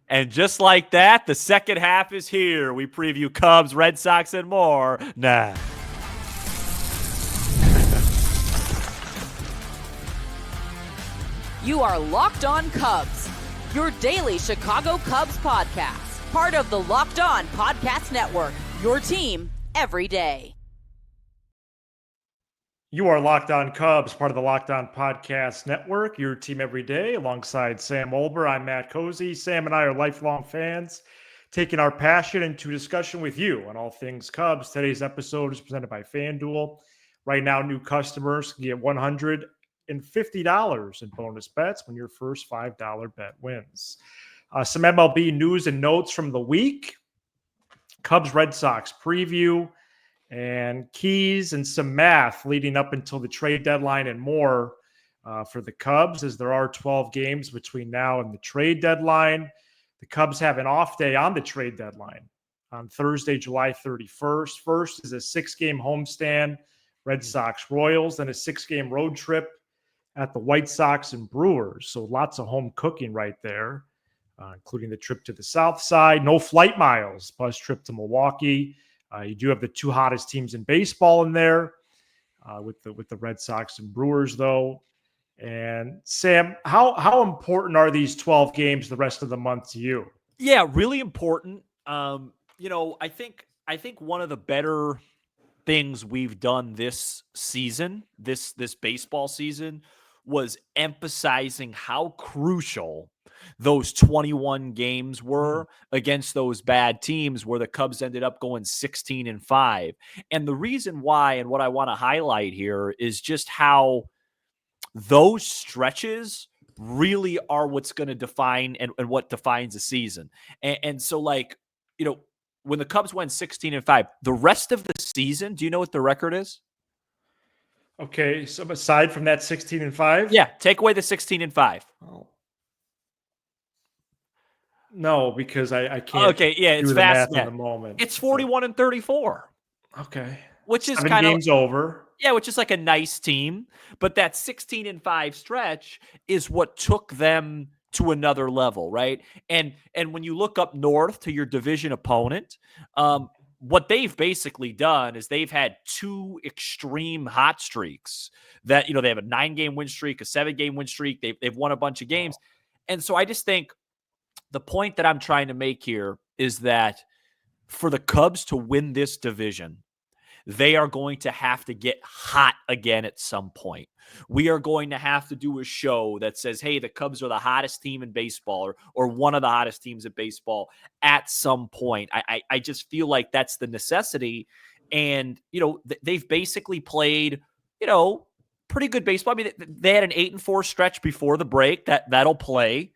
And just like that, the second half is here. We preview Cubs, Red Sox, and more. Nah. You are Locked On Cubs, your daily Chicago Cubs podcast. Part of the Locked On Podcast Network, your team every day. You are Locked On Cubs, part of the Locked On Podcast Network, your team every day, alongside Sam Olber. I'm Matt Cozy. Sam and I are lifelong fans, taking our passion into discussion with you on all things Cubs. Today's episode is presented by FanDuel. Right now, new customers can get $150 in bonus bets when your first $5 bet wins. Some MLB news and notes from the week. Cubs Red Sox preview and keys and some math leading up until the trade deadline and more for the Cubs, as there are 12 games between now and the trade deadline. The Cubs have an off day on the trade deadline on Thursday, July 31st. First is a 6-game homestand, Red Sox Royals, then a 6-game road trip at the White Sox and Brewers. So lots of home cooking right there, including the trip to the South Side. No flight miles, bus trip to Milwaukee. You do have the two hottest teams in baseball in there with the Red Sox and Brewers, though. And Sam, how important are these 12 games the rest of the month to you? Yeah, really important. I think one of the better things we've done this season, this baseball season, was emphasizing how crucial those 21 games were against those bad teams where the Cubs ended up going 16-5. And the reason why, and what I want to highlight here, is just how those stretches really are what's going to define and what defines a season. And so, like, when the Cubs went 16-5, the rest of the season, do you know what the record is? Okay, so aside from that 16-5? Yeah, take away the 16-5. Oh. No, because I can't. Okay, yeah, it's do the fast math in the moment. It's 41-34. Okay, which is 7 kind of games over. Yeah, which is like a nice team, but that 16-5 stretch is what took them to another level, right? And when you look up north to your division opponent, what they've basically done is they've had two extreme hot streaks that, they have a 9-game win streak, a 7-game win streak. They've won a bunch of games. And so I just think the point that I'm trying to make here is that for the Cubs to win this division, they are going to have to get hot again at some point. We are going to have to do a show that says, hey, the Cubs are the hottest team in baseball or one of the hottest teams in baseball at some point. I just feel like that's the necessity. And, they've basically played, pretty good baseball. I mean, they had an 8-4 stretch before the break that'll play.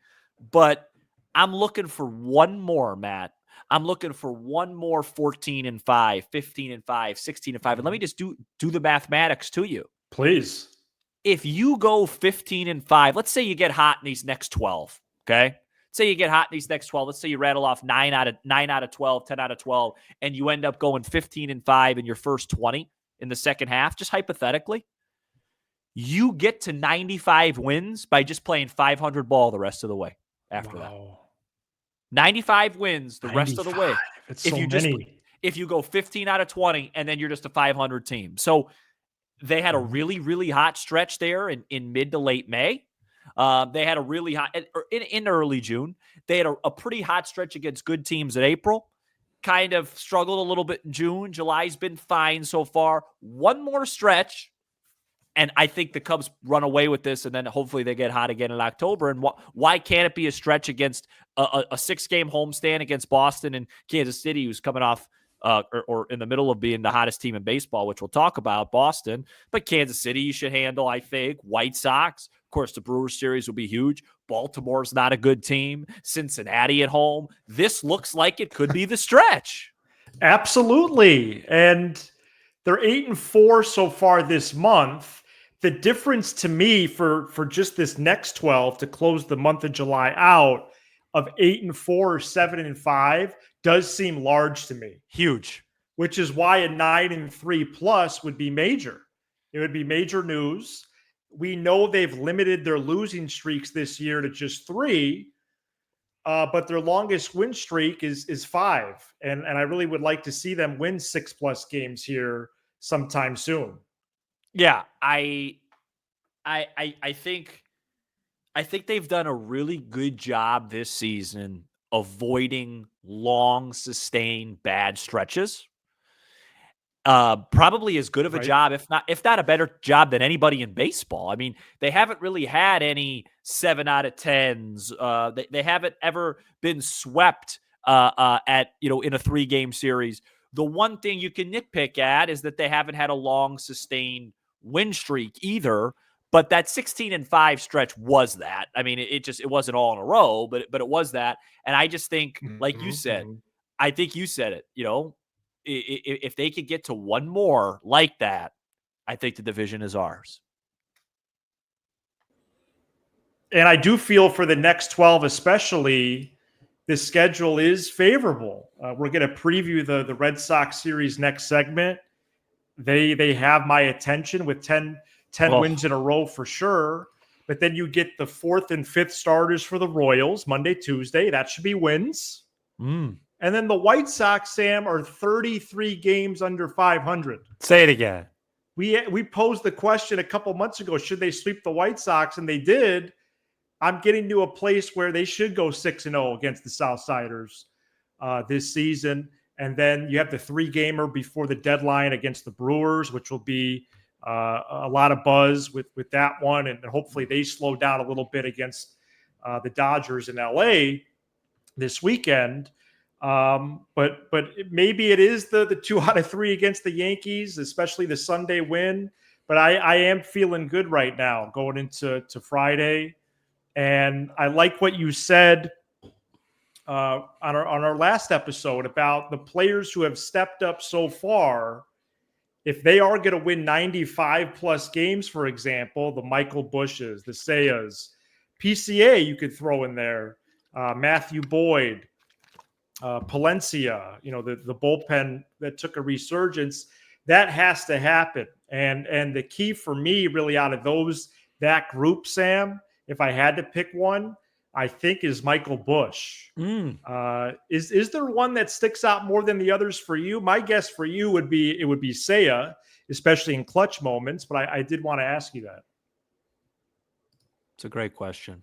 But I'm looking for one more, Matt. I'm looking for one more 14-5, 15-5, 16-5. And let me just do the mathematics to you. Please. If you go 15-5, let's say you get hot in these next 12, okay? Say you get hot in these next 12. Let's say you rattle off 9 out of 12, 10 out of 12, and you end up going 15-5 in your first 20 in the second half, just hypothetically. You get to 95 wins by just playing 500 ball the rest of the way after that. 95 wins the rest of the way. It's so many. If you go 15 out of 20 and then you're just a 500 team. So they had a really, really hot stretch there in mid to late May. They had a really hot in early June. They had a pretty hot stretch against good teams in April. Kind of struggled a little bit in June. July's been fine so far. One more stretch. And I think the Cubs run away with this, and then hopefully they get hot again in October. And why can't it be a stretch against a 6-game homestand against Boston and Kansas City, who's coming off or in the middle of being the hottest team in baseball, which we'll talk about, Boston. But Kansas City you should handle, I think. White Sox. Of course, the Brewers series will be huge. Baltimore's not a good team. Cincinnati at home. This looks like it could be the stretch. Absolutely. And they're 8-4 so far this month. The difference to me for just this next 12 to close the month of July out of 8-4 or 7-5 does seem large to me. Huge. Which is why a 9-3 plus would be major. It would be major news. We know they've limited their losing streaks this year to just 3. but their longest win streak is 5. And I really would like to see them win 6+ games here sometime soon. Yeah, I think they've done a really good job this season avoiding long, sustained bad stretches. Probably as good of a Right. job, if not a better job than anybody in baseball. I mean, they haven't really had any 7 out of 10s. They haven't ever been swept at in a 3-game series. The one thing you can nitpick at is that they haven't had a long, sustained win streak either. But that 16-5 stretch was that. I mean, it wasn't all in a row, but it was that. And I just think, like you said, I think you said it. If they could get to one more like that, I think the division is ours. And I do feel for the next 12 especially, the schedule is favorable. We're going to preview the Red Sox series next segment. They have my attention with 10 wins in a row for sure. But then you get the 4th and 5th starters for the Royals Monday, Tuesday. That should be wins. And then the White Sox, Sam, are 33 games under 500. Say it again. We posed the question a couple months ago, should they sweep the White Sox? And they did. I'm getting to a place where they should go 6-0 against the Southsiders this season. And then you have the 3-gamer before the deadline against the Brewers, which will be a lot of buzz with that one. And hopefully they slow down a little bit against the Dodgers in LA this weekend. But maybe it is the 2 out of 3 against the Yankees, especially the Sunday win. But I am feeling good right now going into Friday. And I like what you said on our last episode about the players who have stepped up so far. If they are going to win 95+ games, for example, the Michael Bushes, the Sayas, PCA you could throw in there, Matthew Boyd, Palencia, the bullpen that took a resurgence, that has to happen. And the key for me really out of that group, Sam, if I had to pick one, I think is Michael Bush. Is there one that sticks out more than the others for you? My guess for you would be Seiya, especially in clutch moments, but I did want to ask you that. It's a great question.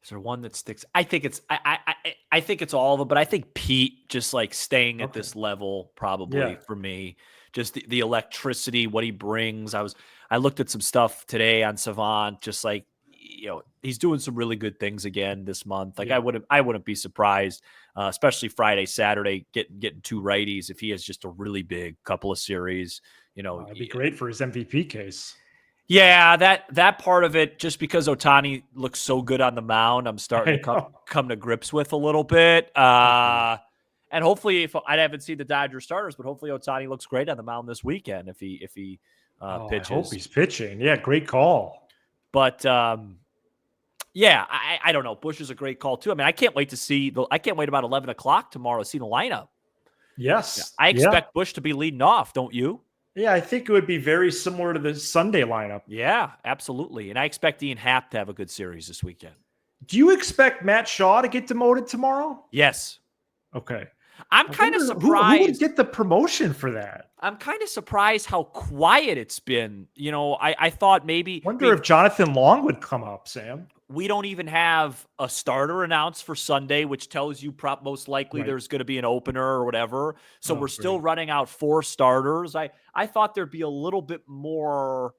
Is there one that sticks? I think it's I think it's all of them, but I think Pete just like staying at this level probably for me. Just the electricity, what he brings. I looked at some stuff today on Savant, just like he's doing some really good things again this month. Like I wouldn't be surprised, especially Friday, Saturday, getting 2 righties if he has just a really big couple of series. It'd be great for his MVP case. Yeah, that part of it, just because Ohtani looks so good on the mound, I'm starting to come to grips with a little bit. And hopefully, if I haven't seen the Dodgers starters, but hopefully Ohtani looks great on the mound this weekend if he pitches. I hope he's pitching. Yeah, great call. But yeah, I don't know. Bush is a great call too. I mean, I can't wait about 11 o'clock tomorrow to see the lineup. Yes, I expect Bush to be leading off. Don't you? Yeah, I think it would be very similar to the Sunday lineup. Yeah, absolutely. And I expect Ian Happ to have a good series this weekend. Do you expect Matt Shaw to get demoted tomorrow? Yes. Okay. I'm kind of surprised. Who would get the promotion for that? I'm kind of surprised how quiet it's been. I thought maybe. Wonder if Jonathan Long would come up, Sam. We don't even have a starter announced for Sunday, which tells you most likely there's going to be an opener or whatever. So we're still running out 4 starters. I thought there'd be a little bit more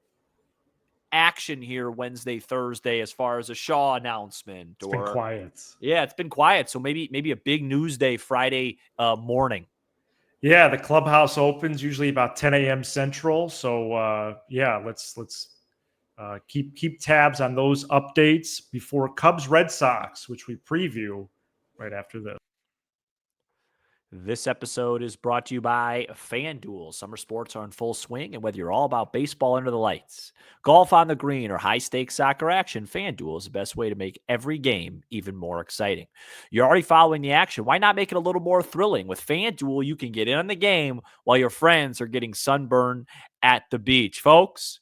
action here Wednesday, Thursday, as far as a Shaw announcement. It's been quiet. Yeah, it's been quiet. So maybe a big news day Friday morning. Yeah, the clubhouse opens usually about 10 a.m. Central. So let's keep tabs on those updates before Cubs Red Sox, which we preview right after this. This episode is brought to you by FanDuel. Summer sports are in full swing, and whether you're all about baseball under the lights, golf on the green, or high-stakes soccer action, FanDuel is the best way to make every game even more exciting. You're already following the action. Why not make it a little more thrilling? With FanDuel, you can get in on the game while your friends are getting sunburned at the beach. Folks,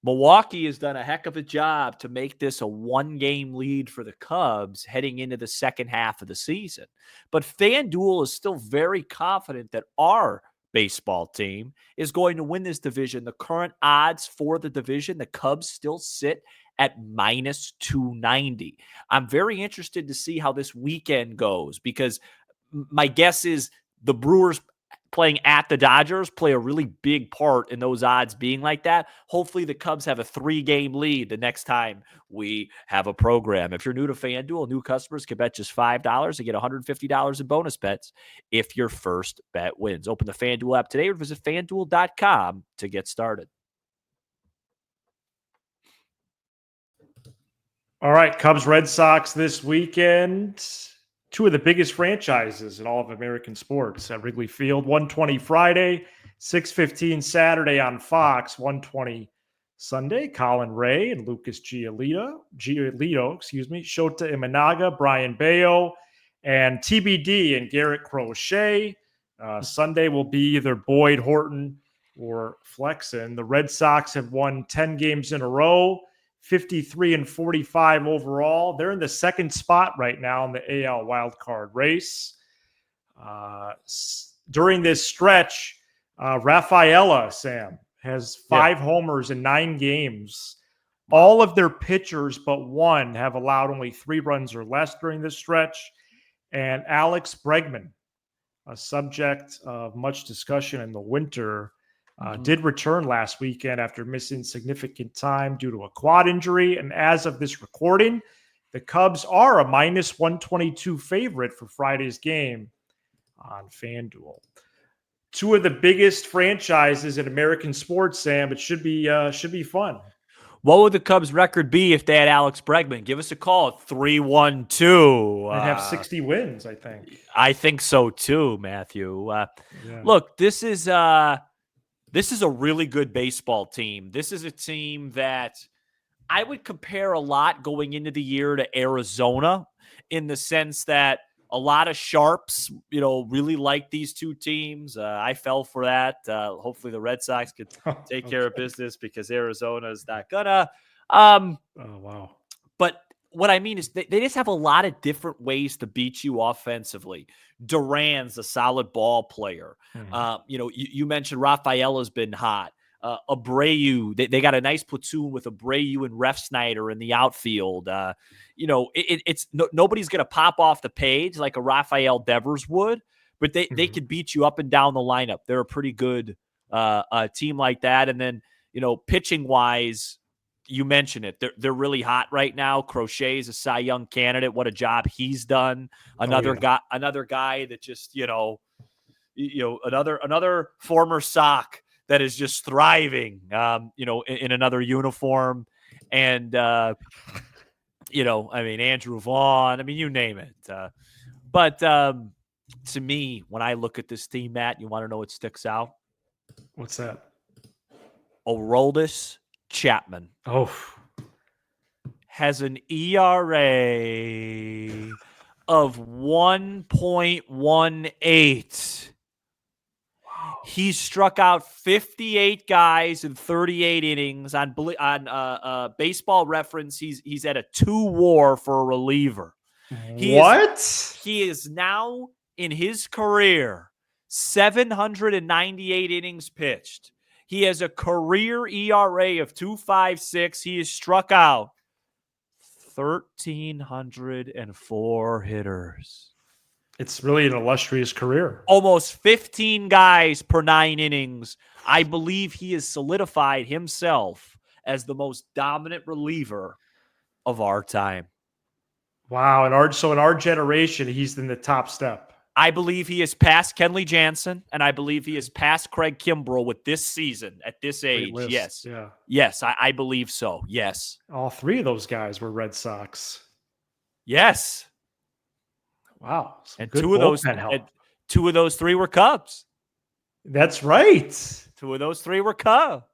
Milwaukee has done a heck of a job to make this a one-game lead for the Cubs heading into the second half of the season. But FanDuel is still very confident that our baseball team is going to win this division. The current odds for the division, the Cubs still sit at minus 290. I'm very interested to see how this weekend goes because my guess is the Brewers playing at the Dodgers play a really big part in those odds being like that. Hopefully the Cubs have a 3-game lead the next time we have a program. If you're new to FanDuel, new customers can bet just $5 and get $150 in bonus bets if your first bet wins. Open the FanDuel app today or visit FanDuel.com to get started. All right, Cubs Red Sox this weekend. Two of the biggest franchises in all of American sports at Wrigley Field. 1:20 Friday, 6:15 Saturday on Fox, 1:20 Sunday. Colin Ray and Lucas Giolito, Shota Imanaga, Brian Bayo, and TBD and Garrett Crochet. Sunday will be either Boyd, Horton, or Flexen. The Red Sox have won 10 games in a row. 53-45 overall. They're in the second spot right now in the AL wildcard race. During this stretch, Rafaela, Sam, has 5 homers in 9 games. All of their pitchers but one have allowed only 3 runs or less during this stretch. And Alex Bregman, a subject of much discussion in the winter, did return last weekend after missing significant time due to a quad injury. And as of this recording, the Cubs are a minus 122 favorite for Friday's game on FanDuel. Two of the biggest franchises in American sports, Sam. It should be fun. What would the Cubs record be if they had Alex Bregman? Give us a call at 312. They'd have 60 wins, I think. I think so too, Matthew. Look, this is a really good baseball team. This is a team that I would compare a lot going into the year to Arizona in the sense that a lot of sharps, really like these two teams. I fell for that. Hopefully the Red Sox could take care of business because Arizona is not gonna. Oh, wow. But what I mean is they just have a lot of different ways to beat you offensively. Duran's a solid ball player. Mm-hmm. You mentioned Rafaela's been hot. Abreu, they got a nice platoon with Abreu and Refsnyder in the outfield. Nobody's going to pop off the page like a Rafael Devers would, but they could beat you up and down the lineup. They're a pretty good team like that. And then, pitching wise, you mentioned it. They're really hot right now. Crochet is a Cy Young candidate. What a job he's done. Another guy that just, another former Sox that is just thriving, in another uniform. And, Andrew Vaughn, you name it. But to me, when I look at this team, Matt, you want to know what sticks out? What's that? Aroldis Chapman. Oh. Has an ERA of 1.18. He struck out 58 guys in 38 innings. On Baseball Reference, he's at a 2 WAR for a reliever. He is now in his career 798 innings pitched. He has a career ERA of 2.56. He has struck out 1,304 hitters. It's really an illustrious career. Almost 15 guys per 9 innings. I believe he has solidified himself as the most dominant reliever of our time. Wow. In our generation, he's in the top step. I believe he is past Kenley Jansen, and I believe he is past Craig Kimbrell with this season at this age. Yes. Yeah. Yes, I believe so. Yes. All 3 of those guys were Red Sox. Yes. Wow. And 2 of those 3 were Cubs. That's right. 2 of those 3 were Cubs.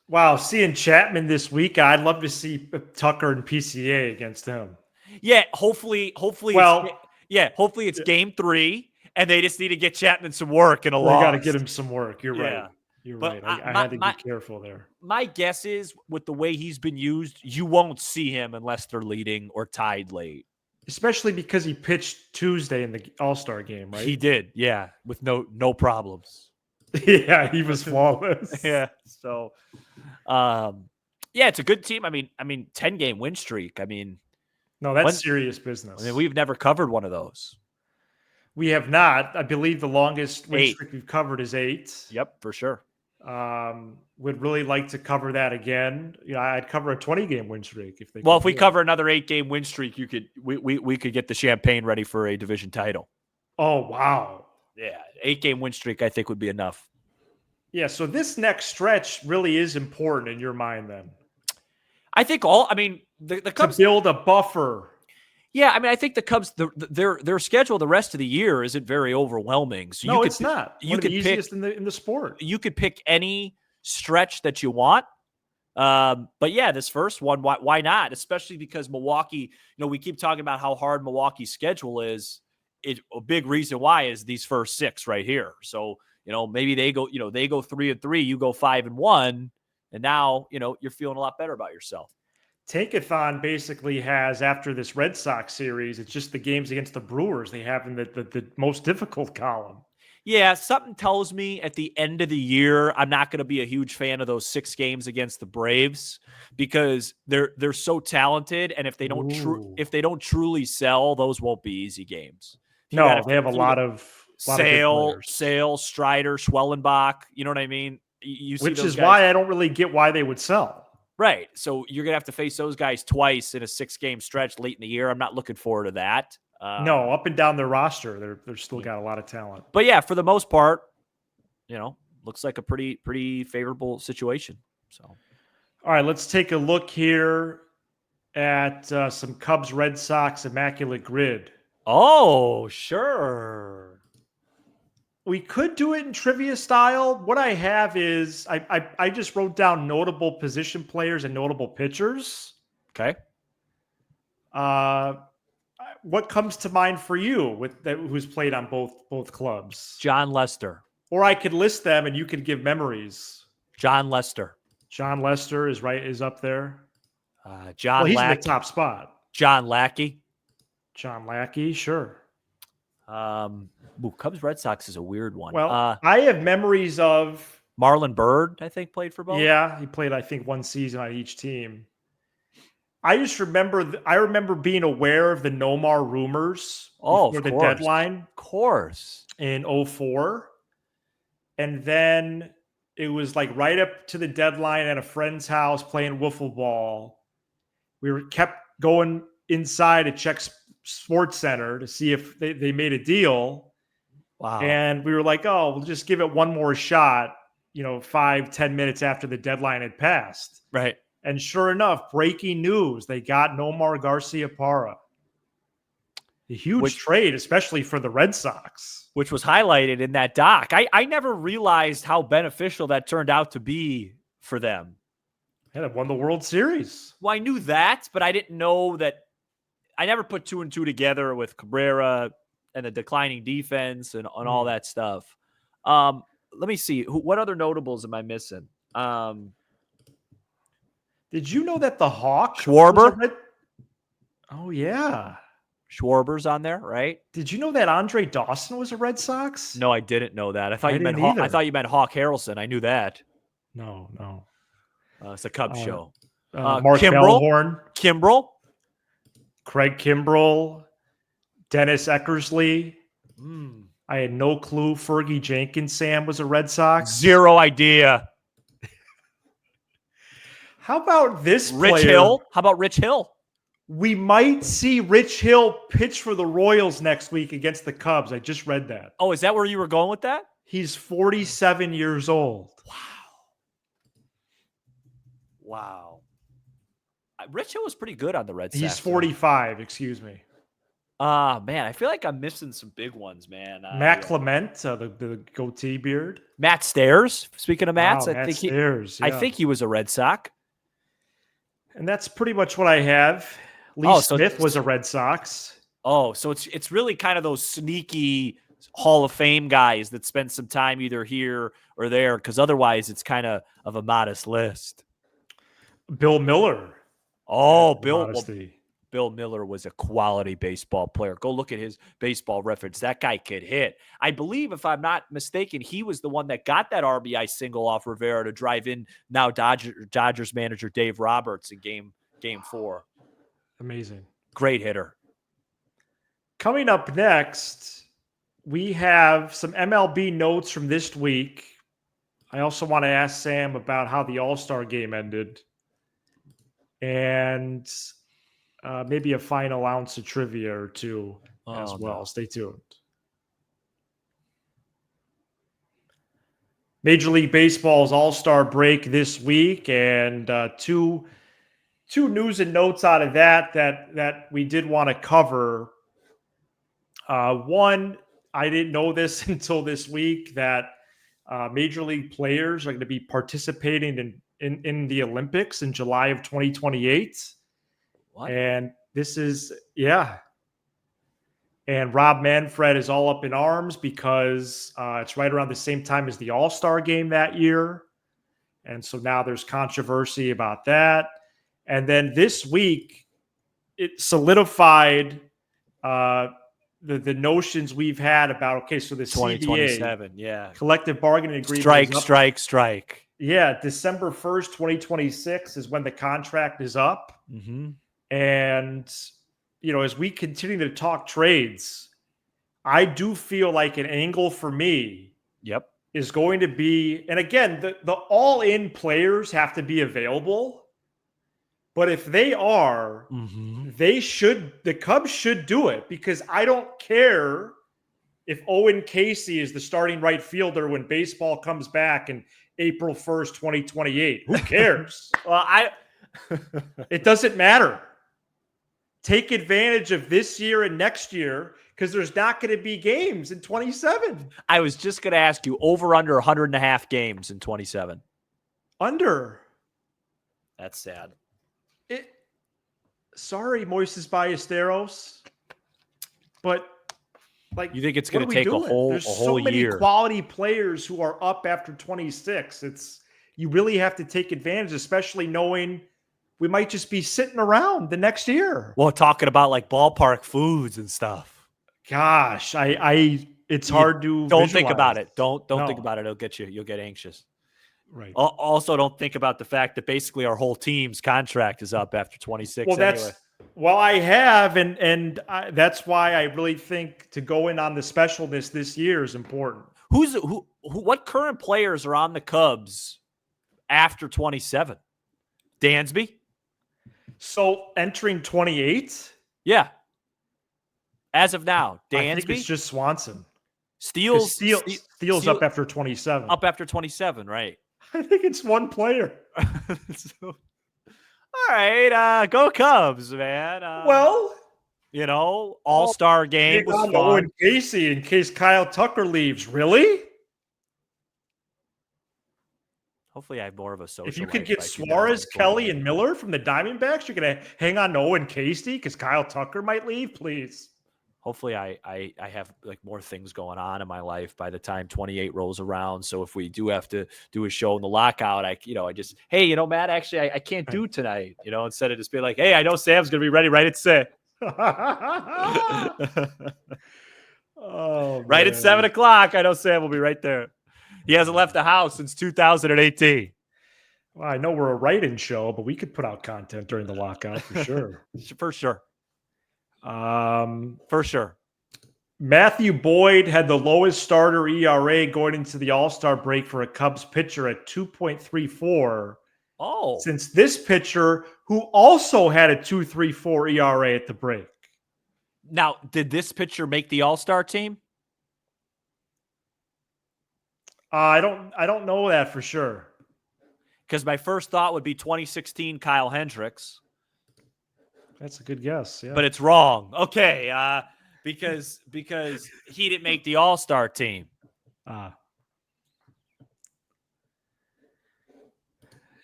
Wow. Seeing Chapman this week, I'd love to see Tucker and PCA against him. Yeah. Hopefully it's game 3 and they just need to get Chapman some work in a loss. They got to get him some work. You're right. You're But right. I had to be careful there. my guess is with the way he's been used, you won't see him unless they're leading or tied late. Especially because he pitched Tuesday in the All-Star game, right? He did, yeah, with no problems. Yeah, he was flawless. Yeah. So, yeah, it's a good team. I mean, 10-game win streak. I mean, No, that's serious business. we've never covered one of those. We have not. I believe the longest win 8. streak we've covered is 8. Yep, for sure. Would really like to cover that again. I'd cover a 20-game win streak if they. Well, if we cover another 8-game win streak, we could get the champagne ready for a division title. Oh wow! Yeah, 8-game win streak I think would be enough. Yeah, so this next stretch really is important in your mind, then. I think the Cubs to build a buffer. Yeah, I think the Cubs their schedule the rest of the year isn't very overwhelming. So no, it's not. You could the easiest in the sport. You could pick any stretch that you want. But yeah, this first one, why not? Especially because Milwaukee, we keep talking about how hard Milwaukee's schedule is. A big reason why is these first 6 right here. So, maybe they go 3-3, you go 5-1, and now, you're feeling a lot better about yourself. Tankathon basically has, after this Red Sox series, it's just the games against the Brewers they have in the most difficult column. Yeah, something tells me at the end of the year, I'm not going to be a huge fan of those 6 games against the Braves because they're so talented, and if they don't truly sell, those won't be easy games. No, they have a lot of Sale, Strider, Schwellenbach. You know what I mean? You see which those is guys. why I don't really get why they would sell. Right. So you're going to have to face those guys twice in a 6-game stretch late in the year. I'm not looking forward to that. No, up and down their roster, they're still got a lot of talent. But yeah, for the most part, looks like a pretty favorable situation. So, all right, let's take a look here at some Cubs Red Sox immaculate grid. Oh, sure. We could do it in trivia style. What I have is I just wrote down notable position players and notable pitchers. Okay. What comes to mind for you who's played on both clubs? John Lester. Or I could list them and you could give memories. John Lester. John Lester is up there. John he's Lackey. in the top spot. John Lackey. John Lackey, sure. Cubs Red Sox is a weird one. Well, I have memories of Marlon Byrd, I think, played for both. Yeah, he played, I think, one season on each team. I just remember being aware of the Nomar rumors before the deadline. Of course. In 2004. And then it was like right up to the deadline at a friend's house playing wiffle ball. We kept going inside to check Sports Center to see if they made a deal. Wow. And we were like, oh, we'll just give it one more shot, 5-10 minutes after the deadline had passed. Right. And sure enough, breaking news, they got Nomar Garciaparra. A huge trade, especially for the Red Sox. Which was highlighted in that doc. I never realized how beneficial that turned out to be for them. Yeah, they won the World Series. Well, I knew that, but I didn't know that. I never put 2 and 2 together with Cabrera and the declining defense and all that stuff. Let me see. What other notables am I missing? Did you know that the Hawk? Schwarber? Oh, yeah. Schwarber's on there, right? Did you know that Andre Dawson was a Red Sox? No, I didn't know that. I thought you meant Hawk Harrelson. I knew that. No. It's a Cubs show. Mark Bellhorn. Kimbrel. Craig Kimbrel. Dennis Eckersley. I had no clue Fergie Jenkins Sam was a Red Sox. Zero idea. How about this Rich Hill? How about Rich Hill? We might see Rich Hill pitch for the Royals next week against the Cubs. I just read that. Oh, is that where you were going with that? He's 47 years old. Wow. Rich Hill was pretty good on the Red Sox. He's 45, excuse me. Man, I feel like I'm missing some big ones, man. Matt Clement, the goatee beard. Matt Stairs. Speaking of Matts, I think he was a Red Sox. And that's pretty much what I have. Lee Smith was a Red Sox. Oh, so it's really kind of those sneaky Hall of Fame guys that spent some time either here or there, because otherwise it's kind of a modest list. Bill Miller. Oh, Bill Miller was a quality baseball player. Go look at his baseball reference. That guy could hit. I believe, if I'm not mistaken, he was the one that got that RBI single off Rivera to drive in now Dodgers manager Dave Roberts in game 4. Amazing. Great hitter. Coming up next, we have some MLB notes from this week. I also want to ask Sam about how the All-Star game ended. And maybe a final ounce of trivia or two as well. No. Stay tuned. Major League Baseball's All-Star break this week, and two news and notes out of that we did want to cover. One, I didn't know this until this week, that Major League players are going to be participating in the Olympics in July of 2028. What? And this is, and Rob Manfred is all up in arms because it's right around the same time as the All-Star game that year. And so now there's controversy about that. And then this week, it solidified the notions we've had about, so the 2027, CBA, collective bargaining agreement. Strike. Yeah, December 1st, 2026 is when the contract is up. Mm-hmm. And, as we continue to talk trades, I do feel like an angle for me is going to be, and again, the all-in players have to be available. But if they are, the Cubs should do it, because I don't care if Owen Casey is the starting right fielder when baseball comes back in April 1st, 2028. Who cares? Well, it doesn't matter. Take advantage of this year and next year, because there's not going to be games in 27. I was just going to ask you, over under 100.5 games in 27. Under. That's sad. Sorry, Moises Ballesteros, but you think it's going to take a whole year? There's so many quality players who are up after 26. You really have to take advantage, especially knowing we might just be sitting around the next year. Well, talking about like ballpark foods and stuff. Gosh, it's hard to don't think about it. Don't think about it. You'll get anxious. Right. Also, don't think about the fact that basically our whole team's contract is up after 26. Well, I have, and that's why I really think to go in on the specialness this year is important. What current players are on the Cubs after 27? Dansby. So entering 28? Yeah. As of now, Dansby. I think it's just Swanson. Steele's up after 27. Up after 27, right? I think it's one player. All right, go Cubs, man. All-Star game was fun. Owen Casey in case Kyle Tucker leaves. Really? Hopefully, I have more of a social. If you could get Suarez, Kelly, and Miller from the Diamondbacks, you're going to hang on to Owen Casey because Kyle Tucker might leave, please. Hopefully, I have like more things going on in my life by the time 28 rolls around. So if we do have to do a show in the lockout, hey, Matt, actually, I can't do tonight. Instead of just being like, hey, I know Sam's gonna be ready right at 6. Right at 7 o'clock. I know Sam will be right there. He hasn't left the house since 2018. Well, I know we're a write-in show, but we could put out content during the lockout for sure. For sure. For sure. Matthew Boyd had the lowest starter ERA going into the All-Star break for a Cubs pitcher at 2.34. Oh. Since this pitcher, who also had a 2.34 ERA at the break. Now, did this pitcher make the All-Star team? I don't know that for sure. Because my first thought would be 2016 Kyle Hendricks. That's a good guess. Yeah. But it's wrong. Okay. Because he didn't make the All-Star team.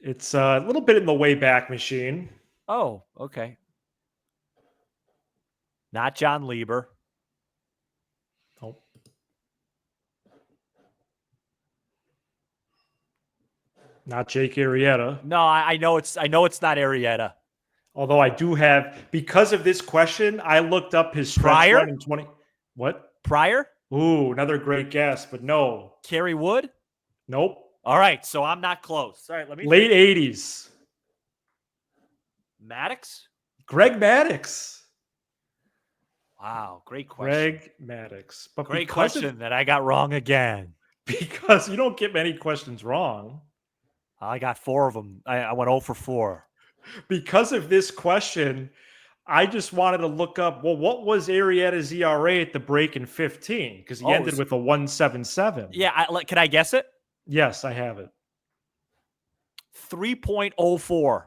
It's a little bit in the Wayback Machine. Oh, okay. Not John Lieber. Nope. Not Jake Arrieta. No, I know it's not Arrieta. Although I do have, because of this question, I looked up his stretch Pryor? run in 20. What? Pryor? Ooh, another great guess, but no. Kerry Wood? Nope. All right, so I'm not close. All right, let me Late 80s. Maddox? Greg Maddux. Wow, great question. Greg Maddux. But Great question that I got wrong again. Because you don't get many questions wrong. I got 4 of them. I went 0 for 4. Because of this question, I just wanted to look up, well, what was Arrieta's ERA at the break in 15? Because he ended with a 1.77. Yeah, can I guess it? Yes, I have it. 3.04.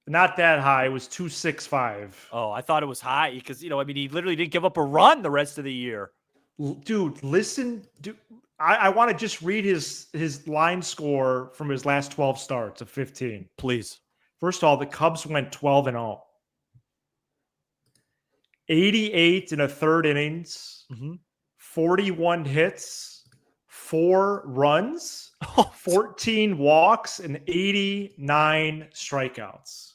Not that high. It was 2.65. Oh, I thought it was high because, he literally didn't give up a run the rest of the year. Dude, listen. Dude, I want to just read his line score from his last 12 starts of 15. Please. First of all, the Cubs went 12-0. 88 in a third innings, 41 hits, 4 runs, 14 walks, and 89 strikeouts.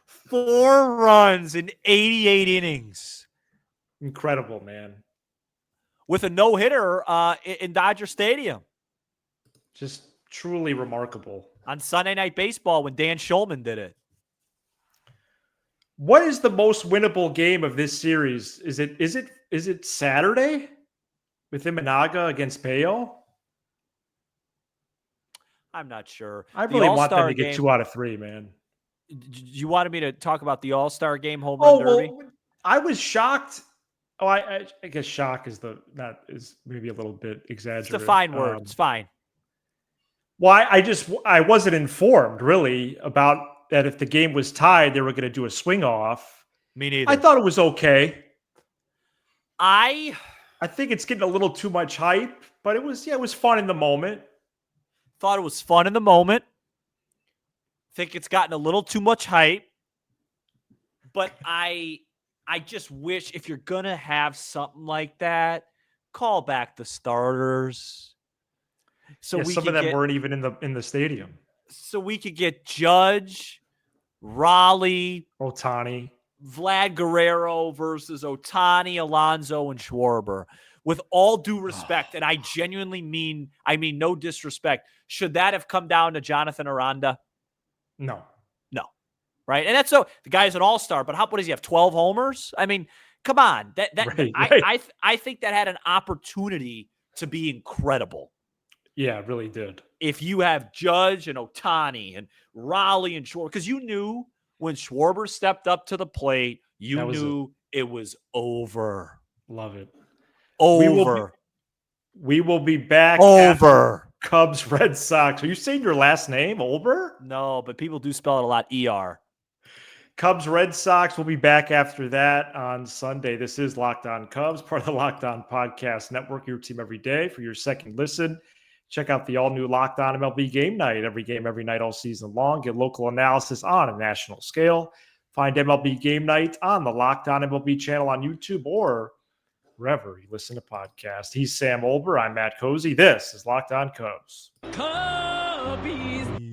4 runs in 88 innings. Incredible, man. With a no-hitter in Dodger Stadium. Just truly remarkable. On Sunday Night Baseball when Dan Shulman did it. What is the most winnable game of this series? Is it Saturday with Imanaga against Bayo? I'm not sure. I really want them to get 2 out of 3, man. You wanted me to talk about the All-Star Game home run derby? Well, I was shocked. Oh, I guess shock is maybe a little bit exaggerated. It's a fine word. It's fine. Well, I wasn't informed really about that. If the game was tied, they were going to do a swing off. Me neither. I thought it was okay. I think it's getting a little too much hype, but it was fun in the moment. Thought it was fun in the moment. Think it's gotten a little too much hype. But I just wish if you're going to have something like that, call back the starters. So some of them weren't even in the stadium. So we could get Judge, Raleigh, Ohtani, Vlad Guerrero versus Ohtani, Alonso, and Schwarber. With all due respect, and I genuinely mean no disrespect, should that have come down to Jonathan Aranda? No. Right? And that's so the guy's an all-star, but what does he have? 12 homers? I mean, come on. Right. I think that had an opportunity to be incredible. Yeah, it really did. If you have Judge and Ohtani and Raleigh and Schwarber, because you knew when Schwarber stepped up to the plate, you knew it was over. Love it. Over. We will be back. Over. Cubs, Red Sox. Are you saying your last name, Over? No, but people do spell it a lot, ER. Cubs, Red Sox. We'll be back after that on Sunday. This is Locked On Cubs, part of the Locked On Podcast Network, your team every day. For your second listen, check out the all-new Locked On MLB Game Night. Every game, every night, all season long. Get local analysis on a national scale. Find MLB Game Night on the Locked On MLB channel on YouTube or wherever you listen to podcasts. He's Sam Olber. I'm Matt Cozy. This is Locked On Cubs. Cubbies.